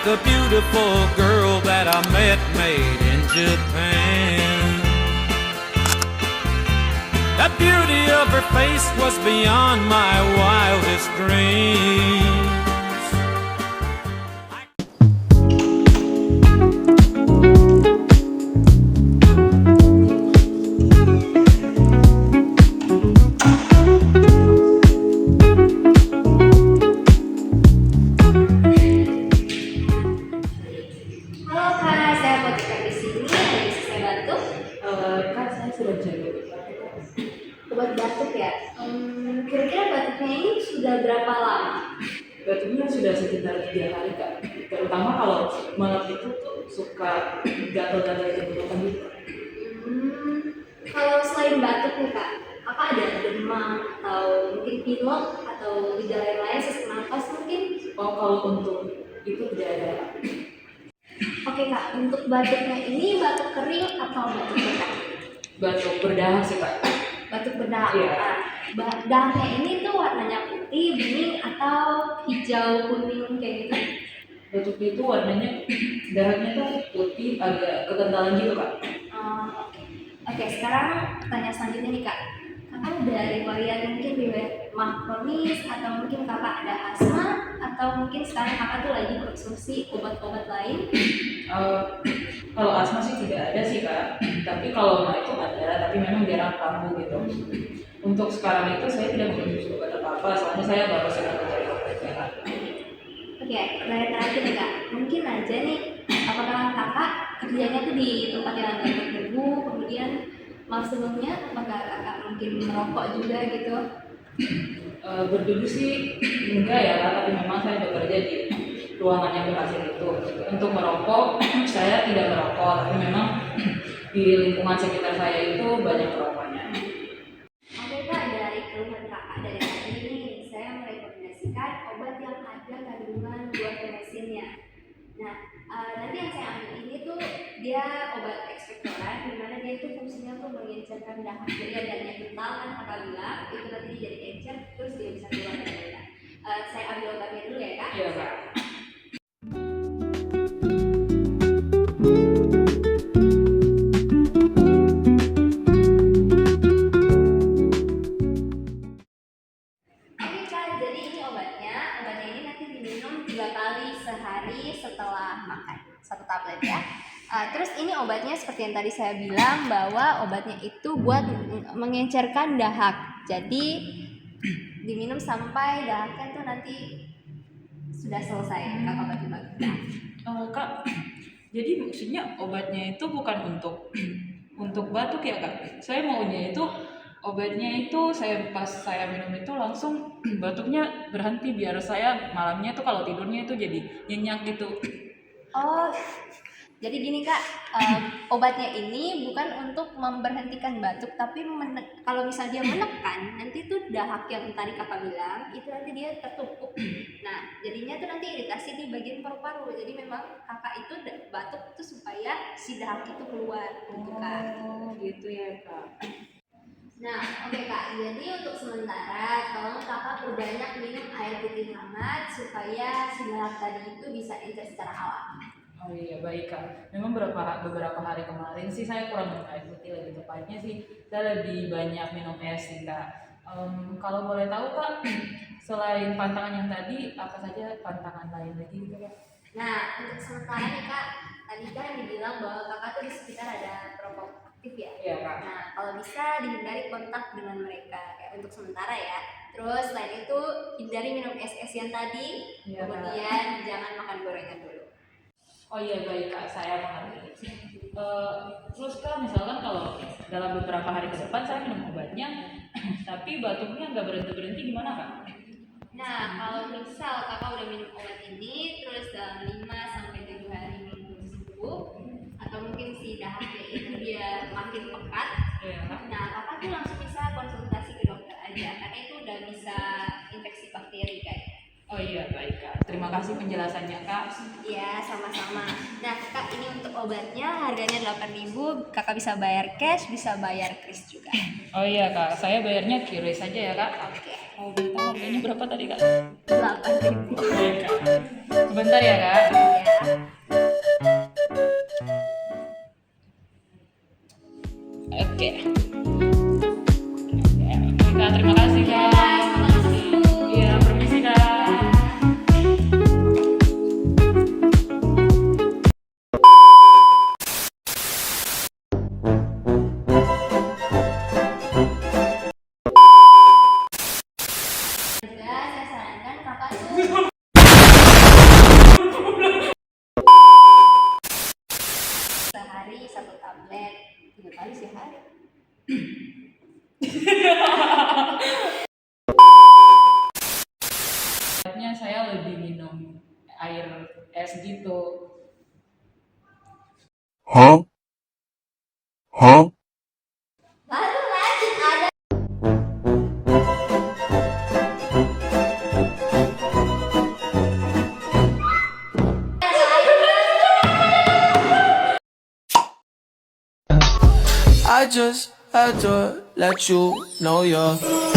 a beautiful girl that I met made in Japan. The beauty of her face was beyond my wildest dreams. Halo Kak, saya Putri di sini. Ada yang bisa saya bantu? Kak, saya sudah jadi Obat batuk ya? Kira-kira batuknya ini sudah berapa lama? batuknya sudah sekitar 3 hari Kak. Terutama kalau malam itu tuh suka gatal-gatal di tenggorokan gitu. Kalau selain batuk nih Kak, apa ada demam atau mungkin pilek atau gejala yang lain sesak nafas mungkin? Oh, kalau untuk itu tidak ada. Oke Kak, untuk batuknya ini batuk kering atau batuk berdarah? Batuk berdarah sih Kak. Batuk berdarah. Iya. Darahnya ini tuh warnanya putih, bening atau hijau kuning kayak gitu? Batuk itu warnanya darahnya tuh putih agak kekentalan gitu Kak. Oke. Oke, sekarang pertanyaan selanjutnya nih Kak. Kakak ada riwayat mungkin riwayat mah kronis atau mungkin kakak ada asma atau mungkin sekarang kakak tuh lagi konsumsi obat-obat lain? Kalau asma sih tidak ada sih Kak. Tapi kalau mah itu ada, tapi memang jarang kambuh gitu. Untuk sekarang itu saya tidak mengkonsumsi obat apa-apa, soalnya saya baru sedang mencari obat sehat. Oke, pertanyaan terakhir nih Kak. Mungkin aja nih, apakah kakak kerjanya tuh di tempat yang agak berdebu, kemudian maaf sebelumnya apakah kakak mungkin merokok juga gitu? Berdebu sih enggak ya Kak, tapi memang saya bekerja di ruangan yang ber-AC itu. Untuk merokok, saya tidak merokok, tapi memang di lingkungan sekitar saya itu banyak perokoknya. Oke Kak, dari keluhan kakak dari tadi ini, saya merekomendasikan obat yang ada kandungan buah remesinnya. Nah, nanti yang saya ambil ini tuh dia obat ekspektoran, dimana dia itu fungsinya tuh mengencerkan dahak. Jadi ada yang kental kan kakak bilang, itu nanti dia jadi encer, terus dia bisa keluar dari darah. Saya ambil obatnya dulu ya Kak. Iya Kak. Oke Kak, jadi ini obatnya. Obatnya ini nanti diminum 3 kali sehari setelah makan, 1 tablet ya. Terus ini obatnya seperti yang tadi saya bilang bahwa obatnya itu buat mengencerkan dahak. Jadi diminum sampai dahaknya tuh nanti sudah selesai kakak bagi-bagi. Kak, jadi maksudnya obatnya itu bukan untuk untuk batuk ya Kak? Saya maunya itu obatnya itu pas saya minum itu langsung batuknya berhenti biar saya malamnya tuh kalau tidurnya itu jadi nyenyak gitu. Oh, jadi gini Kak, obatnya ini bukan untuk memberhentikan batuk, tapi kalau misalnya dia menekan, nanti tuh dahak yang tadi kakak bilang, itu nanti dia tertumpuk. Nah, jadinya tuh nanti iritasi di bagian paru-paru. Jadi memang kakak itu batuk itu supaya si dahak itu keluar, gitu Kak. Oh, gitu ya Kak. Nah, oke Kak, jadi untuk sementara, tolong kakak perbanyak minum air putih hangat supaya si dahak tadi itu bisa encer secara alami. Oh iya baik Kak. Memang beberapa hari kemarin sih saya kurang minum air putih, lebih tepatnya sih saya lebih banyak minum es sih Kak. Kalau boleh tahu Kak, selain pantangan yang tadi, apa saja pantangan lain lagi gitu Kak? Nah, untuk sementara nih Kak, tadi kan dibilang bahwa kakak tuh di sekitar ada perokok aktif ya. Iya Kak. Nah, kalau bisa dihindari kontak dengan mereka, kayak untuk sementara ya. Terus selain itu hindari minum es-es yang tadi, Iya, Kak. kemudian jangan makan gorengan dulu. Oh iya baik Kak, saya mengerti. Terus Kak, misalkan kalau dalam beberapa hari ke depan saya minum obatnya, tapi batuknya nggak berhenti-berhenti gimana Kak? Nah, kalau misal kakak udah minum obat ini, terus dalam 5-7 hari belum sembuh, atau mungkin si dahaknya itu dia makin pekat, Iya Kak. nah kakak tuh langsung bisa konsultasi ke dokter aja, karena itu udah bisa infeksi bakteri kayak. Oh iya baik Kak. Terima kasih penjelasannya Kak. Iya, sama-sama. Nah, Kak, ini untuk obatnya harganya 8.000. Kakak bisa bayar cash, bisa bayar kris juga. Oh iya Kak, saya bayarnya QRIS saja ya Kak. Oke. Mau minta harganya berapa tadi Kak? 8.000. Baik Kak. Sebentar ya Kak. Ya. lebih minum air es gitu. Baru lanjut ada I just had to let you know you're